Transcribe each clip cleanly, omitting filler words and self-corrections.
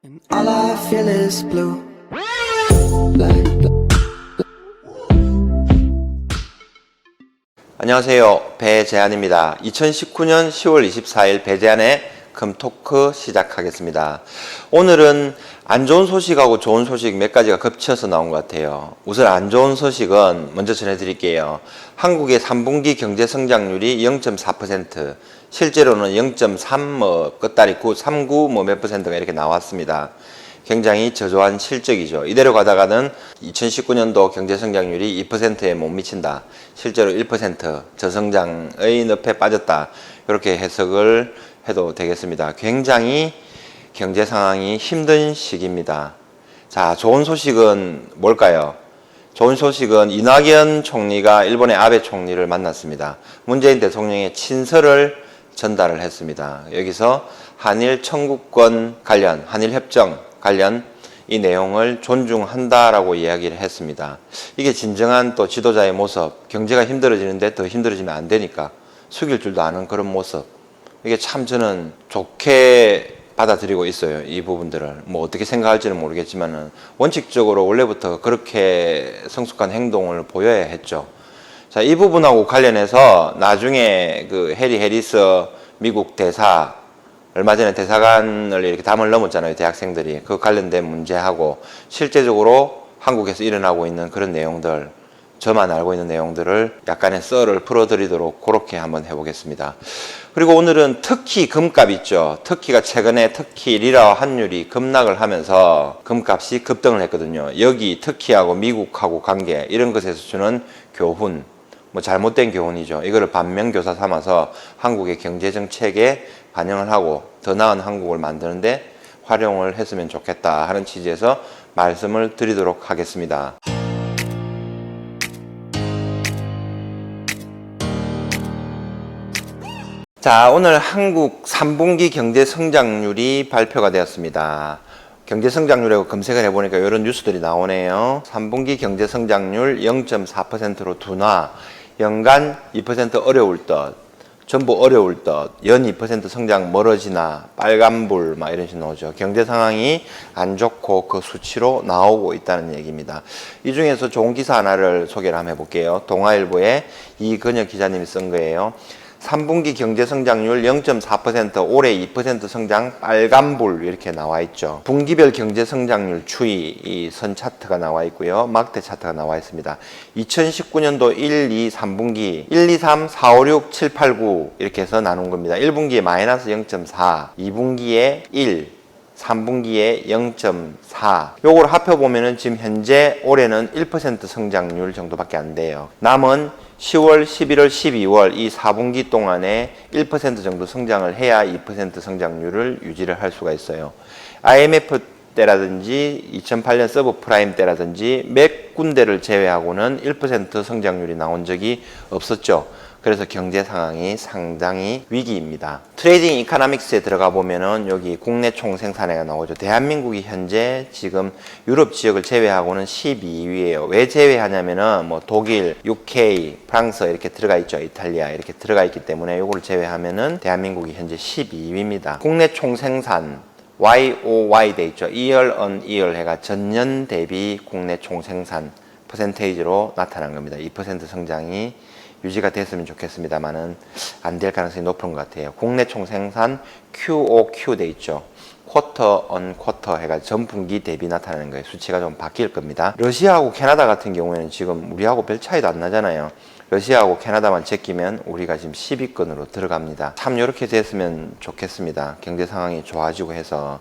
And all I feel is blue. Black. 안녕하세요. 배재한입니다. 2019년 10월 24일 배재한의 금토크 시작하겠습니다. 오늘은 안 좋은 소식하고 좋은 소식 몇 가지가 겹쳐서 나온 것 같아요. 우선 안 좋은 소식은 먼저 전해드릴게요. 한국의 3분기 경제 성장률이 0.4%, 실제로는 0.3 끝다리 9, 39 몇 %가 이렇게 나왔습니다. 굉장히 저조한 실적이죠. 이대로 가다가는 2019년도 경제 성장률이 2%에 못 미친다. 실제로 1% 저성장의 늪에 빠졌다. 이렇게 해석을 해도 되겠습니다. 굉장히 경제 상황이 힘든 시기입니다. 자, 좋은 소식은 뭘까요? 좋은 소식은 이낙연 총리가 일본의 아베 총리를 만났습니다. 문재인 대통령의 친서를 전달을 했습니다. 여기서 한일 청구권 관련, 한일 협정 관련 이 내용을 존중한다라고 이야기를 했습니다. 이게 진정한 또 지도자의 모습, 경제가 힘들어지는데 더 힘들어지면 안 되니까 숙일 줄도 아는 그런 모습. 이게 참 저는 좋게 받아들이고 있어요. 이 부분들을 뭐 어떻게 생각할지는 모르겠지만은 원칙적으로 원래부터 그렇게 성숙한 행동을 보여야 했죠. 자, 이 부분하고 관련해서 나중에 그 해리 해리스 미국 대사 얼마 전에 대사관을 이렇게 담을 넘었잖아요. 대학생들이 그 관련된 문제하고 실제적으로 한국에서 일어나고 있는 그런 내용들, 저만 알고 있는 내용들을 약간의 썰을 풀어드리도록 그렇게 한번 해보겠습니다. 그리고 오늘은 특히 금값 있죠. 터키가 최근에 특히 리라와 환율이 급락을 하면서 금값이 급등을 했거든요. 여기 터키하고 미국하고 관계 이런 것에서 주는 교훈, 뭐 잘못된 교훈이죠. 이거를 반면교사 삼아서 한국의 경제정책에 반영을 하고 더 나은 한국을 만드는데 활용을 했으면 좋겠다 하는 취지에서 말씀을 드리도록 하겠습니다. 자, 오늘 한국 3분기 경제 성장률이 발표가 되었습니다. 경제 성장률이라고 검색을 해보니까 이런 뉴스들이 나오네요. 3분기 경제 성장률 0.4%로 둔화, 연간 2% 어려울 듯, 전부 어려울 듯, 연 2% 성장 멀어지나, 빨간불 막 이런 식으로 나오죠. 경제 상황이 안 좋고 그 수치로 나오고 있다는 얘기입니다. 이 중에서 좋은 기사 하나를 소개를 한번 해볼게요. 동아일보에 이근혁 기자님이 쓴 거예요. 3분기 경제 성장률 0.4%, 올해 2% 성장, 빨간불 이렇게 나와 있죠. 분기별 경제 성장률 추이 이 선 차트가 나와 있고요. 막대 차트가 나와 있습니다. 2019년도 1, 2, 3분기 1, 2, 3, 4, 5, 6, 7, 8, 9 이렇게 해서 나눈 겁니다. 1분기에 마이너스 0.4, 2분기에 1, 3분기에 0.4. 요걸 합해보면은 지금 현재 올해는 1% 성장률 정도밖에 안 돼요. 남은 10월, 11월, 12월 이 4분기 동안에 1% 정도 성장을 해야 2% 성장률을 유지를 할 수가 있어요. IMF 때라든지 2008년 서브프라임 때라든지 몇 군데를 제외하고는 1% 성장률이 나온 적이 없었죠. 그래서 경제 상황이 상당히 위기입니다. 트레이딩 이코노믹스에 들어가 보면은 여기 국내 총생산액가 나오죠. 대한민국이 현재 지금 유럽 지역을 제외하고는 12위예요. 왜 제외하냐면은 뭐 독일, UK, 프랑스 이렇게 들어가 있죠. 이탈리아 이렇게 들어가 있기 때문에 요거를 제외하면은 대한민국이 현재 12위입니다. 국내 총생산 YOY 돼 있죠. year on year 해가 전년 대비 국내 총생산 퍼센테이지로 나타난 겁니다. 2% 성장이 유지가 됐으면 좋겠습니다만은 안 될 가능성이 높은 것 같아요. 국내 총생산 QOQ 돼 있죠. 쿼터 on 쿼터 해가 전분기 대비 나타나는 거예요. 수치가 좀 바뀔 겁니다. 러시아하고 캐나다 같은 경우에는 지금 우리하고 별 차이도 안 나잖아요. 러시아하고 캐나다만 제끼면 우리가 지금 10위권으로 들어갑니다. 참 이렇게 됐으면 좋겠습니다. 경제 상황이 좋아지고 해서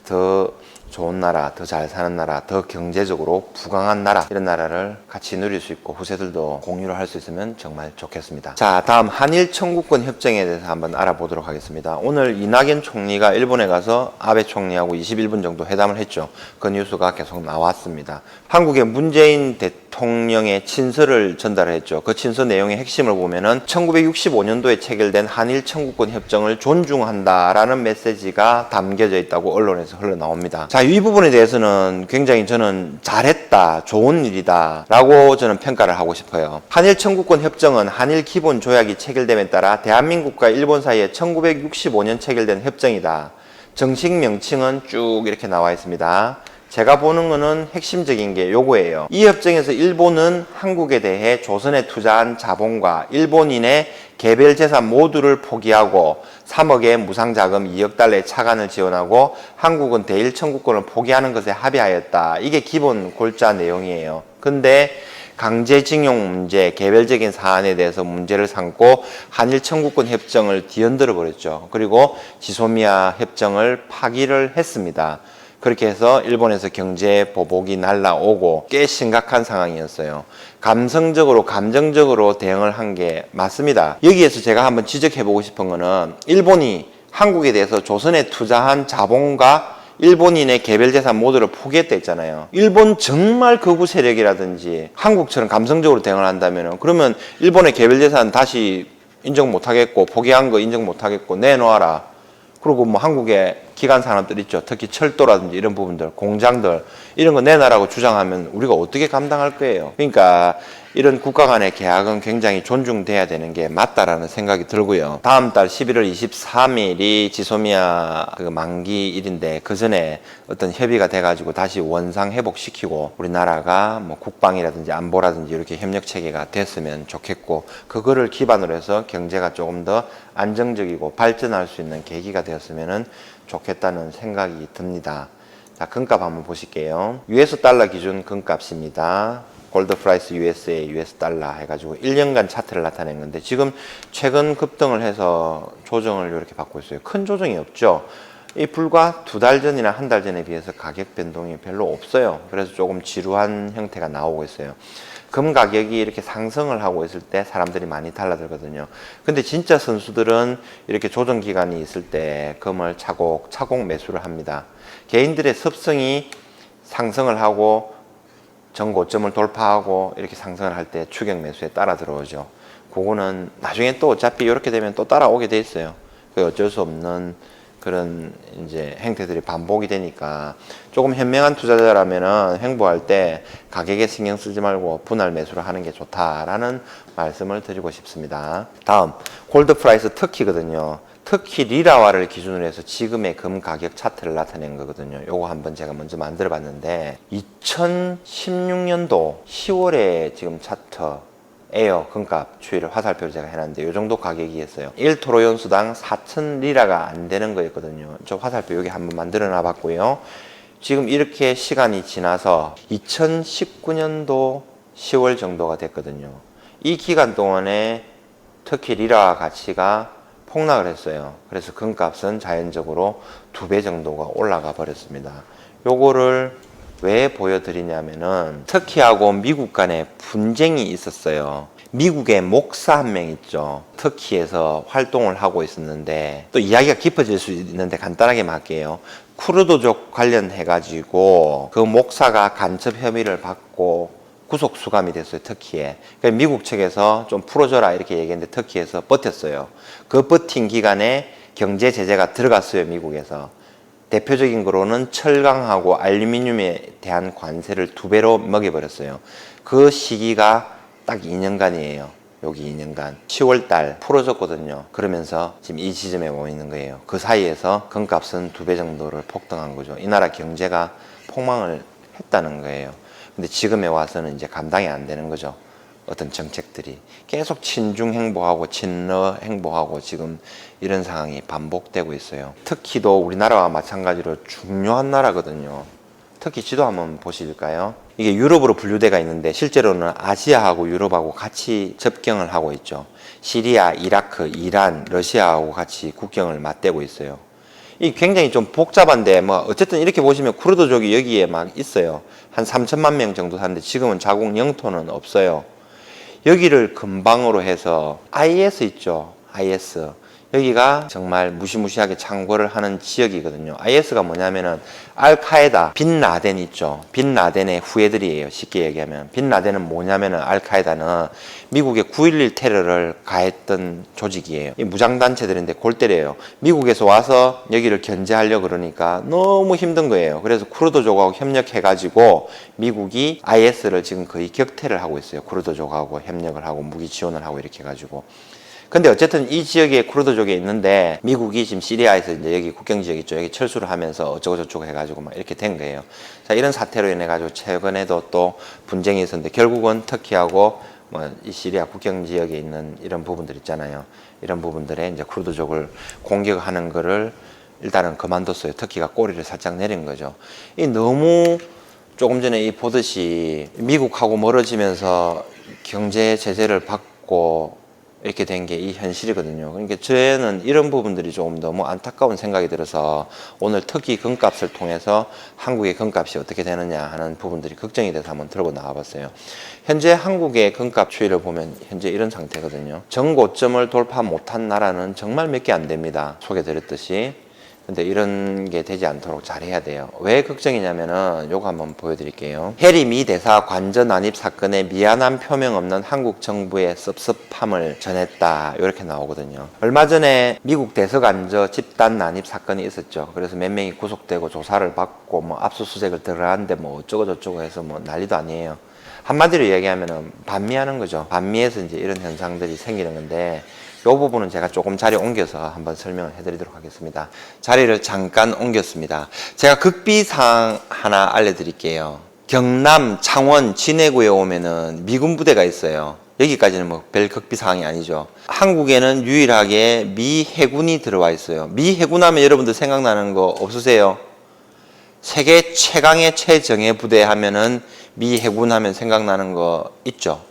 더 좋은 나라, 더 잘 사는 나라, 더 경제적으로 부강한 나라 이런 나라를 같이 누릴 수 있고 후세들도 공유를 할 수 있으면 정말 좋겠습니다. 자, 다음 한일 청구권 협정에 대해서 한번 알아보도록 하겠습니다. 오늘 이낙연 총리가 일본에 가서 아베 총리하고 21분 정도 회담을 했죠. 그 뉴스가 계속 나왔습니다. 한국의 문재인 대통령의 친서를 전달했죠. 그 친서 내용의 핵심을 보면은 1965년도에 체결된 한일 청구권 협정을 존중한다라는 메시지가 담겨져 있다고 언론에서 흘러나옵니다. 자, 이 부분에 대해서는 굉장히 저는 잘했다, 좋은 일이다 라고 저는 평가를 하고 싶어요. 한일 청구권 협정은 한일 기본 조약이 체결됨에 따라 대한민국과 일본 사이에 1965년 체결된 협정이다. 정식 명칭은 쭉 이렇게 나와 있습니다. 제가 보는 거는 핵심적인 게 요거예요. 이 협정에서 일본은 한국에 대해 조선에 투자한 자본과 일본인의 개별 재산 모두를 포기하고 3억의 무상자금 2억 달러의 차관을 지원하고 한국은 대일 청구권을 포기하는 것에 합의하였다. 이게 기본 골자 내용이에요. 근데 강제징용 문제, 개별적인 사안에 대해서 문제를 삼고 한일 청구권 협정을 뒤흔들어 버렸죠. 그리고 지소미아 협정을 파기를 했습니다. 그렇게 해서 일본에서 경제 보복이 날라오고 꽤 심각한 상황이었어요. 감성적으로 감정적으로 대응을 한 게 맞습니다. 여기에서 제가 한번 지적해보고 싶은 거는 일본이 한국에 대해서 조선에 투자한 자본과 일본인의 개별 재산 모두를 포기했다 했잖아요. 일본 정말 극우 세력이라든지 한국처럼 감성적으로 대응을 한다면 그러면 일본의 개별 재산 다시 인정 못하겠고 포기한 거 인정 못하겠고 내놓아라. 그리고 뭐 한국에 기간 산업들 있죠. 특히 철도라든지 이런 부분들, 공장들 이런 거 내놔라고 주장하면 우리가 어떻게 감당할 거예요. 그러니까 이런 국가 간의 계약은 굉장히 존중돼야 되는 게 맞다라는 생각이 들고요. 다음 달 11월 23일이 지소미아 그 만기일인데 그 전에 어떤 협의가 돼가지고 다시 원상 회복시키고 우리나라가 뭐 국방이라든지 안보라든지 이렇게 협력 체계가 됐으면 좋겠고 그거를 기반으로 해서 경제가 조금 더 안정적이고 발전할 수 있는 계기가 되었으면 좋겠다는 생각이 듭니다. 자, 금값 한번 보실게요. US 달러 기준 금값입니다. 골드 프라이스 USA US 달러 해가지고 1년간 차트를 나타낸 건데 지금 최근 급등을 해서 조정을 이렇게 받고 있어요. 큰 조정이 없죠. 이 불과 2달 전이나 한 달 전에 비해서 가격 변동이 별로 없어요. 그래서 조금 지루한 형태가 나오고 있어요. 금 가격이 이렇게 상승을 하고 있을 때 사람들이 많이 달라들거든요. 근데 진짜 선수들은 이렇게 조정 기간이 있을 때 금을 차곡차곡 매수를 합니다. 개인들의 습성이 상승을 하고 전고점을 돌파하고 이렇게 상승을 할 때 추격 매수에 따라 들어오죠. 그거는 나중에 또 어차피 이렇게 되면 또 따라오게 돼 있어요. 그 어쩔 수 없는 그런 이제 행태들이 반복이 되니까 조금 현명한 투자자라면은 횡보할 때 가격에 신경 쓰지 말고 분할 매수를 하는 게 좋다라는 말씀을 드리고 싶습니다. 다음 골드 프라이스 터키거든요. 터키 리라화를 기준으로 해서 지금의 금 가격 차트를 나타낸 거거든요. 요거 한번 제가 먼저 만들어 봤는데 2016년도 10월에 지금 차트에요. 금값 추이를 화살표를 제가 해놨는데 요 정도 가격이었어요. 1토로 연수당 4,000리라가 안 되는 거였거든요. 저 화살표 여기 한번 만들어 놔 봤고요. 지금 이렇게 시간이 지나서 2019년도 10월 정도가 됐거든요. 이 기간 동안에 터키 리라 가치가 폭락을 했어요. 그래서 금값은 자연적으로 2배 정도가 올라가 버렸습니다. 요거를 왜 보여드리냐면은 터키하고 미국 간에 분쟁이 있었어요. 미국의 목사 한 명 있죠. 터키에서 활동을 하고 있었는데 또 이야기가 깊어질 수 있는데 간단하게 말게요. 쿠르드족 관련해가지고 그 목사가 간첩 혐의를 받고 구속 수감이 됐어요. 터키에. 그러니까 미국 측에서 좀 풀어줘라 이렇게 얘기했는데 터키에서 버텼어요. 그 버틴 기간에 경제 제재가 들어갔어요. 미국에서. 대표적인 거로는 철강하고 알루미늄에 대한 관세를 2배로 먹여버렸어요. 그 시기가 딱 2년간이에요. 여기 2년간 10월달 풀어줬거든요. 그러면서 지금 이 지점에 와 있는 거예요. 그 사이에서 금값은 2배 정도를 폭등한 거죠. 이 나라 경제가 폭망을 했다는 거예요. 근데 지금에 와서는 이제 감당이 안 되는 거죠. 어떤 정책들이 계속 친중 행보하고 친러 행보하고 지금 이런 상황이 반복되고 있어요. 터키도 우리나라와 마찬가지로 중요한 나라거든요. 터키 지도 한번 보실까요? 이게 유럽으로 분류대가 있는데 실제로는 아시아하고 유럽하고 같이 접경을 하고 있죠. 시리아, 이라크, 이란, 러시아하고 같이 국경을 맞대고 있어요. 이 굉장히 좀 복잡한데 뭐 어쨌든 이렇게 보시면 쿠르드족이 여기에 막 있어요. 한 3천만 명 정도 사는데 지금은 자국 영토는 없어요. 여기를 근방으로 해서 IS 있죠. IS. 여기가 정말 무시무시하게 창궐을 하는 지역이거든요. IS가 뭐냐면은 알카에다, 빈 라덴 있죠. 빈 라덴의 후예들이에요. 쉽게 얘기하면. 빈 라덴은 뭐냐면은 알카에다는 미국의 9.11 테러를 가했던 조직이에요. 이 무장단체들인데 골 때려요. 미국에서 와서 여기를 견제하려고 그러니까 너무 힘든 거예요. 그래서 쿠르드족하고 협력해가지고 미국이 IS를 지금 거의 격퇴를 하고 있어요. 쿠르드족하고 협력을 하고 무기 지원을 하고 이렇게 해가지고. 근데 어쨌든 이 지역에 쿠르드족이 있는데 미국이 지금 시리아에서 이제 여기 국경 지역 있죠. 여기 철수를 하면서 어쩌고저쩌고 해가지고 막 이렇게 된 거예요. 자, 이런 사태로 인해 가지고 최근에도 또 분쟁이 있었는데 결국은 터키하고 뭐 이 시리아 국경 지역에 있는 이런 부분들 있잖아요. 이런 부분들에 이제 쿠르드족을 공격하는 거를 일단은 그만뒀어요. 터키가 꼬리를 살짝 내린 거죠. 이 너무 조금 전에 이 보듯이 미국하고 멀어지면서 경제 제재를 받고 이렇게 된 게 이 현실이거든요. 그러니까 저는 이런 부분들이 조금 너무 안타까운 생각이 들어서 오늘 터키 금값을 통해서 한국의 금값이 어떻게 되느냐 하는 부분들이 걱정이 돼서 한번 들고 나와봤어요. 현재 한국의 금값 추이를 보면 현재 이런 상태거든요. 전고점을 돌파 못한 나라는 정말 몇 개 안 됩니다. 소개드렸듯이. 근데 이런 게 되지 않도록 잘해야 돼요. 왜 걱정이냐면은 요거 한번 보여드릴게요. 해리 미 대사 관저 난입 사건에 미안한 표명 없는 한국 정부의 섭섭함을 전했다. 이렇게 나오거든요. 얼마 전에 미국 대서관저 집단 난입 사건이 있었죠. 그래서 몇 명이 구속되고 조사를 받고 뭐 압수수색을 들어갔는데 뭐 어쩌고저쩌고 해서 뭐 난리도 아니에요. 한마디로 얘기하면은 반미하는 거죠. 반미에서 이제 이런 현상들이 생기는 건데 이 부분은 제가 조금 자리 옮겨서 한번 설명을 해드리도록 하겠습니다. 자리를 잠깐 옮겼습니다. 제가 극비사항 하나 알려드릴게요. 경남, 창원, 진해구에 오면은 미군 부대가 있어요. 여기까지는 뭐 별 극비사항이 아니죠. 한국에는 유일하게 미 해군이 들어와 있어요. 미 해군 하면 여러분들 생각나는 거 없으세요? 세계 최강의 최정예 부대 하면은 미 해군 하면 생각나는 거 있죠?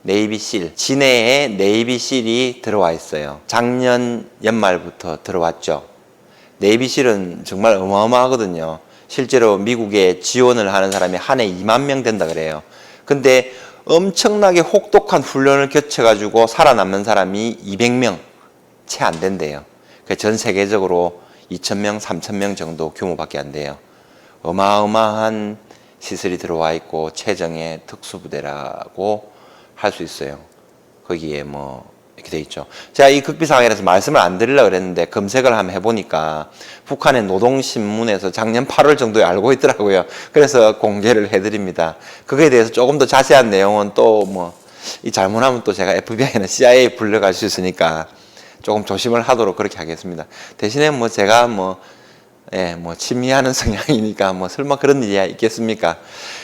네이비실, 진해에 네이비실이 들어와 있어요. 작년 연말부터 들어왔죠. 네이비실은 정말 어마어마하거든요. 실제로 미국에 지원을 하는 사람이 한 해 2만 명 된다 그래요. 근데 엄청나게 혹독한 훈련을 거쳐가지고 살아남는 사람이 200명 채 안 된대요. 전 세계적으로 2,000명, 3,000명 정도 규모밖에 안 돼요. 어마어마한 시설이 들어와 있고 최정예 특수부대라고 할 수 있어요. 거기에 뭐 이렇게 돼 있죠. 제가 이 극비상황이라서 말씀을 안 드리려고 그랬는데 검색을 한번 해보니까 북한의 노동신문에서 작년 8월 정도에 알고 있더라고요. 그래서 공개를 해드립니다. 그거에 대해서 조금 더 자세한 내용은 또 뭐 이 잘못하면 또 제가 FBI나 CIA 불려갈 수 있으니까 조금 조심을 하도록 그렇게 하겠습니다. 대신에 뭐 제가 뭐 친미하는 성향이니까 뭐 설마 그런 일이 있겠습니까?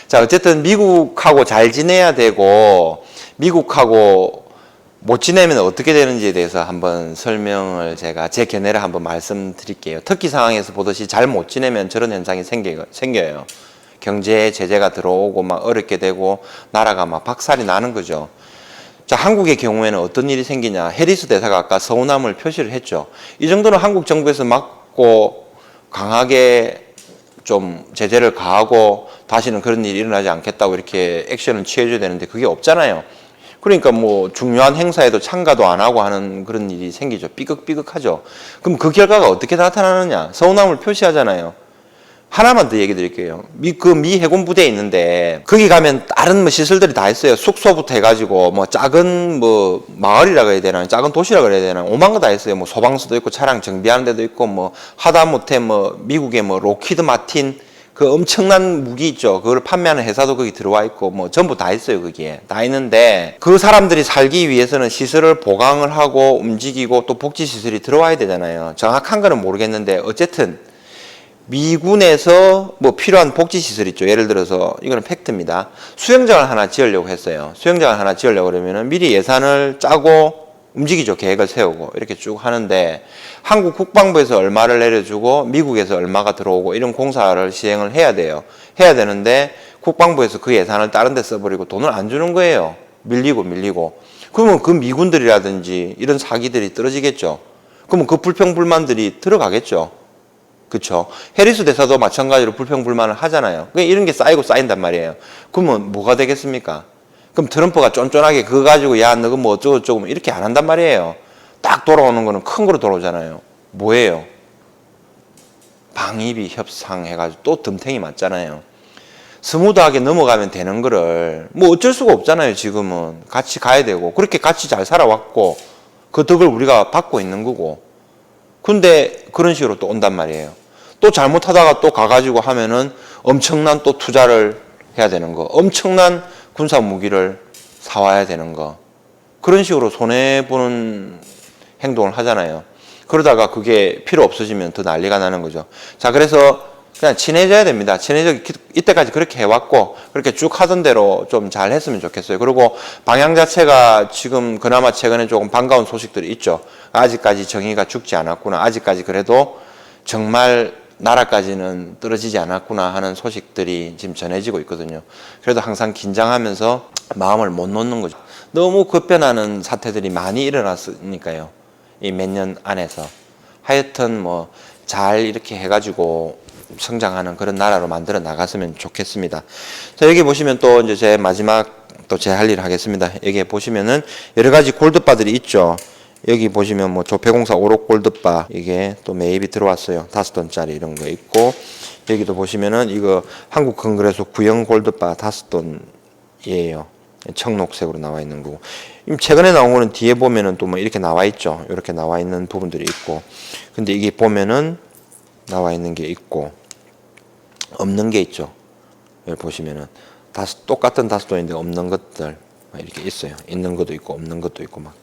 자, 어쨌든 미국하고 잘 지내야 되고 미국하고 못 지내면 어떻게 되는지에 대해서 한번 설명을 제가 제 견해를 한번 말씀드릴게요. 터키 상황에서 보듯이 잘 못 지내면 저런 현상이 생겨요. 경제 제재가 들어오고 막 어렵게 되고 나라가 막 박살이 나는 거죠. 자, 한국의 경우에는 어떤 일이 생기냐. 해리스 대사가 아까 서운함을 표시를 했죠. 이 정도는 한국 정부에서 막고 강하게 좀 제재를 가하고 다시는 그런 일이 일어나지 않겠다고 이렇게 액션을 취해줘야 되는데 그게 없잖아요. 그러니까 뭐 중요한 행사에도 참가도 안 하고 하는 그런 일이 생기죠. 삐걱삐걱하죠. 그럼 그 결과가 어떻게 나타나느냐. 서운함을 표시하잖아요. 하나만 더 얘기 드릴게요. 미 해군 부대에 있는데 거기 가면 다른 뭐 시설들이 다 있어요. 숙소부터 해가지고 뭐 작은 뭐 마을이라고 해야 되나 작은 도시라고 해야 되나 오만 거 다 있어요. 뭐 소방서도 있고 차량 정비하는 데도 있고 뭐 하다못해 뭐 미국의 뭐 로키드 마틴 그 엄청난 무기 있죠. 그걸 판매하는 회사도 거기 들어와 있고 뭐 전부 다 있어요. 거기에 다 있는데 그 사람들이 살기 위해서는 시설을 보강을 하고 움직이고 또 복지 시설이 들어와야 되잖아요. 정확한 거는 모르겠는데 어쨌든 미군에서 뭐 필요한 복지 시설 있죠. 예를 들어서 이거는 팩트입니다. 수영장을 하나 지으려고 했어요. 수영장을 하나 지으려고 그러면은 미리 예산을 짜고 움직이죠. 계획을 세우고 이렇게 쭉 하는데 한국 국방부에서 얼마를 내려주고 미국에서 얼마가 들어오고 이런 공사를 시행을 해야 돼요. 해야 되는데 국방부에서 그 예산을 다른 데 써버리고 돈을 안 주는 거예요. 밀리고. 그러면 그 미군들이라든지 이런 사기들이 떨어지겠죠. 그러면 그 불평불만들이 들어가겠죠. 그렇죠. 해리스 대사도 마찬가지로 불평불만을 하잖아요. 이런 게 쌓인단 말이에요. 그러면 뭐가 되겠습니까? 그럼 트럼프가 쫀쫀하게 그거 가지고 야 너가 뭐 어쩌고 이렇게 안 한단 말이에요. 딱 돌아오는 거는 큰 거로 돌아오잖아요. 뭐예요? 방위비 협상해가지고 또 덤탱이 맞잖아요. 스무드하게 넘어가면 되는 거를 뭐 어쩔 수가 없잖아요. 지금은 같이 가야 되고 그렇게 같이 잘 살아왔고 그 덕을 우리가 받고 있는 거고 근데 그런 식으로 또 온단 말이에요. 또 잘못하다가 또 가가지고 하면은 엄청난 또 투자를 해야 되는 거 엄청난 군사 무기를 사와야 되는 거 그런 식으로 손해보는 행동을 하잖아요. 그러다가 그게 필요 없어지면 더 난리가 나는 거죠. 자, 그래서 그냥 친해져야 됩니다. 이때까지 그렇게 해왔고, 그렇게 쭉 하던 대로 좀 잘 했으면 좋겠어요. 그리고 방향 자체가 지금 그나마 최근에 조금 반가운 소식들이 있죠. 아직까지 정의가 죽지 않았구나. 아직까지 그래도 정말 나라까지는 떨어지지 않았구나 하는 소식들이 지금 전해지고 있거든요. 그래도 항상 긴장하면서 마음을 못 놓는 거죠. 너무 급변하는 사태들이 많이 일어났으니까요. 이 몇 년 안에서. 하여튼 뭐 잘 이렇게 해가지고 성장하는 그런 나라로 만들어 나갔으면 좋겠습니다. 자, 여기 보시면 또 이제 제 마지막 또 제 할 일 하겠습니다. 여기 보시면은 여러 가지 골드바들이 있죠. 여기 보시면 뭐 조폐공사 오록 골드바 이게 또 매입이 들어왔어요. 5돈짜리 이런 거 있고, 여기도 보시면은 이거 한국 컨그레소 구형 골드바 5돈이에요. 청록색으로 나와 있는 거고. 최근에 나온 거는 뒤에 보면은 또 뭐 이렇게 나와 있죠. 이렇게 나와 있는 부분들이 있고. 근데 이게 보면은 나와 있는 게 있고 없는 게 있죠. 여기 보시면은 똑같은 5돈인데 없는 것들 이렇게 있어요. 있는 것도 있고 없는 것도 있고 막.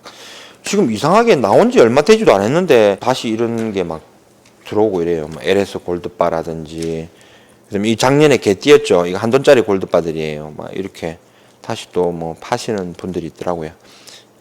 지금 이상하게 나온 지 얼마 되지도 않았는데 다시 이런 게 막 들어오고 이래요. 뭐 LS 골드바라든지, 그다음에 이 작년에 개 띄었죠. 이거 1돈짜리 골드바들이에요. 막 이렇게 다시 또 뭐 파시는 분들이 있더라고요.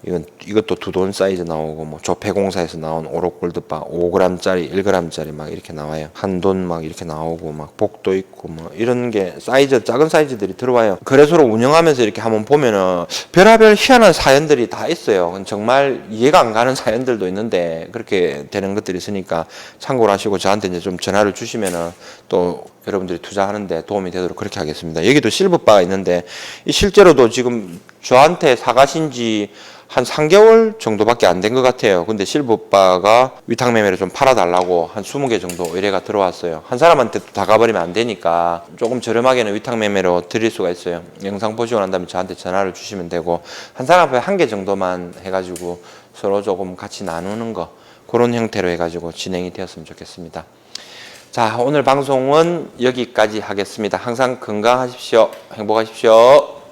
이것도 2돈 사이즈 나오고, 뭐 조폐공사에서 나온 오록 골드바 5g짜리, 1g짜리 막 이렇게 나와요. 1돈 막 이렇게 나오고, 막 복도 있고, 뭐 이런 게 작은 사이즈들이 들어와요. 거래소로 운영하면서 이렇게 한번 보면은 별의별 희한한 사연들이 다 있어요. 정말 이해가 안 가는 사연들도 있는데 그렇게 되는 것들이 있으니까 참고를 하시고 저한테 이제 좀 전화를 주시면은 또 여러분들이 투자하는데 도움이 되도록 그렇게 하겠습니다. 여기도 실버바가 있는데 실제로도 지금 저한테 사가신 지 한 3개월 정도밖에 안 된 것 같아요. 근데 실버바가 위탁매매를 좀 팔아달라고 한 20개 정도 의뢰가 들어왔어요. 한 사람한테 다 가버리면 안 되니까 조금 저렴하게는 위탁매매로 드릴 수가 있어요. 영상 보시고 난 다음에 저한테 전화를 주시면 되고, 한 사람에 1개 정도만 해가지고 서로 조금 같이 나누는 거, 그런 형태로 해가지고 진행이 되었으면 좋겠습니다. 자, 오늘 방송은 여기까지 하겠습니다. 항상 건강하십시오. 행복하십시오.